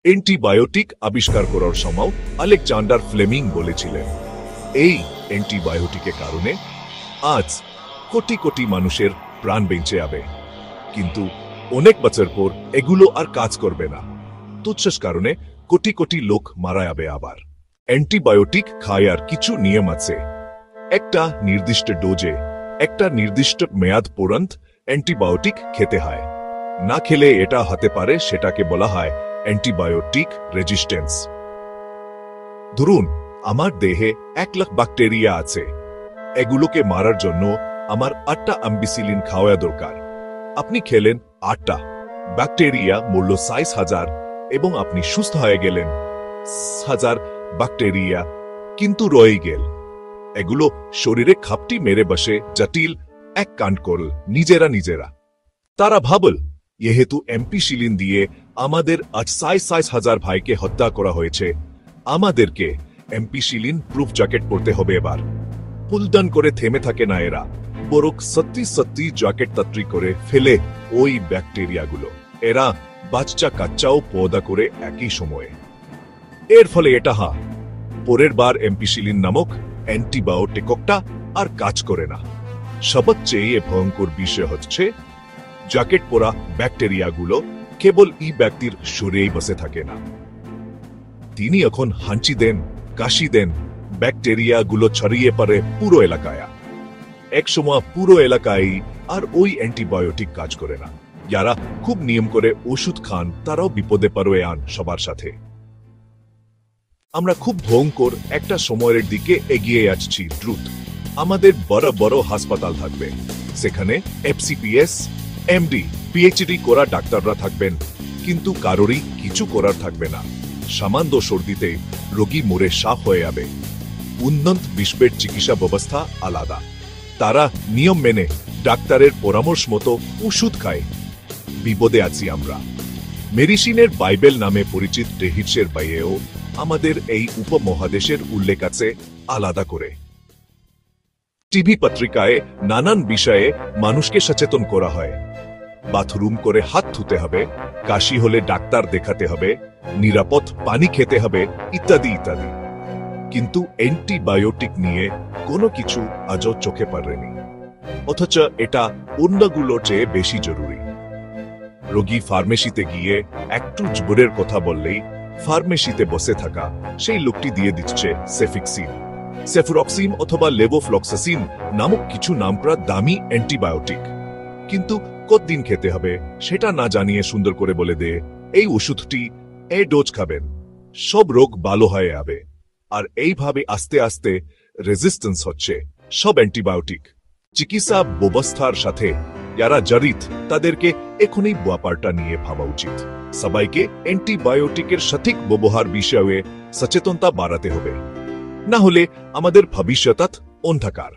Antibiotic আবিষ্কার করার সময় আলেকজান্ডার ফ্লেমিং বলেছিলেন, এই অ্যান্টিবায়োটিকের কারণে আজ কোটি কোটি মানুষের প্রাণ বেঁচে যাবে, কিন্তু অনেক বছর পর এগুলো আর কাজ করবে না। তুচ্ছ কারণে কোটি কোটি লোক মারা যাবে। আবার অ্যান্টিবায়োটিক খাওয়ার কিছু নিয়ম আছে। একটা নির্দিষ্ট ডোজে একটা নির্দিষ্ট মেয়াদ পর্যন্ত অ্যান্টিবায়োটিক খেতে হয়। না খেলে এটা হতে পারে, সেটাকে বলা হয় অ্যান্টিবায়োটিক রেজিস্ট্যান্স। ধরুন, আমার দেহে 1 লাখ ব্যাকটেরিয়া আছে। এগুলোকে মারার জন্য আমার 8টা অ্যাম্পিসিলিন খাওয়া দরকার। আপনি খেলেন 8টা, ব্যাকটেরিয়া মূল্য 60,000 এবং আপনি সুস্থ হয়ে গেলেন। 1000 ব্যাকটেরিয়া কিন্তু রয়ে গেল। এগুলো শরীরে খাপটি মেরে বসে জটিল এক কাণ্ড করল নিজেরা। তারা ভাবল, যেহেতু এম্পিসিলিন দিয়ে আমাদের আজ 60,000 ভাইকে হত্যা করা হয়েছে, আমাদেরকে এম্পিসিলিন প্রুফ জ্যাকেট পরতে হবে। এবার পুলডান করে থেমে থাকে না এরা, বরং সত্যি জ্যাকেট তৈরি করে ফেলে ওই ব্যাকটেরিয়াগুলো। এরা বাচ্চা কাচ্চাও পয়দা করে একই সময়ে। এর ফলে এটা পরের বার এম্পিসিলিন নামক অ্যান্টিবায়োটিকটা আর কাজ করে না। সবচেয়ে ভয়ঙ্কর বিষয় হচ্ছে, জ্যাকেট পরা ব্যাকটেরিয়াগুলো কেবল এই ব্যক্তির শরীরেই বসে থাকে না। তিনি এখন হাঁচি দেন, কাশি দেন, ব্যাকটেরিয়াগুলো ছড়িয়ে পড়ে পুরো এলাকায়। একসময় পুরো এলাকায় আর ওই অ্যান্টিবায়োটিক কাজ করে না। যারা খুব নিয়ম করে ওষুধ খান তারাও বিপদে পড়ে আন সবার সাথে। আমরা খুব ভয়ঙ্কর একটা সময়ের দিকে এগিয়ে আসছি দ্রুত। আমাদের বড় বড় হাসপাতাল থাকবে, সেখানে এফসিপিএস, এমডি, পিএইচডি করা ডাক্তাররা থাকবেন, কিন্তু কারোরই কিছু করার থাকবে না। সামান্য সর্দিতে রোগী মরে সাফ হয়ে যাবে। উন্নত বিশ্বের চিকিৎসা ব্যবস্থা আলাদা। তারা নিয়ম মেনে ডাক্তারের পরামর্শ মতো ওষুধ খায়। বিপদে আছি আমরা। মেডিসিনের বাইবেল নামে পরিচিত ডেহিটসের বাইরেও আমাদের এই উপমহাদেশের উল্লেখ আছে আলাদা করে। টিভি পত্রিকায় নানান বিষয়ে মানুষকে সচেতন করা হয়। বাথরুম করে হাত ধুতে হবে, কাশি হলে ডাক্তার দেখাতে হবে, নিরাপদ পানি খেতে হবে, ইত্যাদি ইত্যাদি। কিন্তু অ্যান্টিবায়োটিক নিয়ে কোনো কিছু আজও চোখে পড়েনি, অথচ এটা অন্যগুলোর চেয়ে বেশি জরুরি। রোগী ফার্মেসিতে গিয়ে একটু জ্বরের কথা বললেই ফার্মেসিতে বসে থাকা সেই লোকটি দিয়ে দিচ্ছে সেফিক্সিন, সেফুরক্সিন অথবা লেভোফ্লক্সাসিন নামক কিছু নামকরা দামি অ্যান্টিবায়োটিক। কিন্তু কতদিন খেতে হবে সেটা না জানিয়ে সুন্দর করে বলে দে, এই ওষুধটি এই ডোজ খাবেন, সব রোগ ভালো হয়ে যাবে। আর এইভাবে আস্তে আস্তে রেজিস্ট্যান্স হচ্ছে সব অ্যান্টিবায়োটিক। চিকিৎসা ব্যবস্থার সাথে যারা জড়িত তাদেরকে এখনই ব্যাপারটা নিয়ে ভাবা উচিত। সবাইকে অ্যান্টিবায়োটিকের সঠিক ব্যবহার বিষয়ে সচেতনতা বাড়াতে হবে, না হলে আমাদের ভবিষ্যৎ অন্ধকার।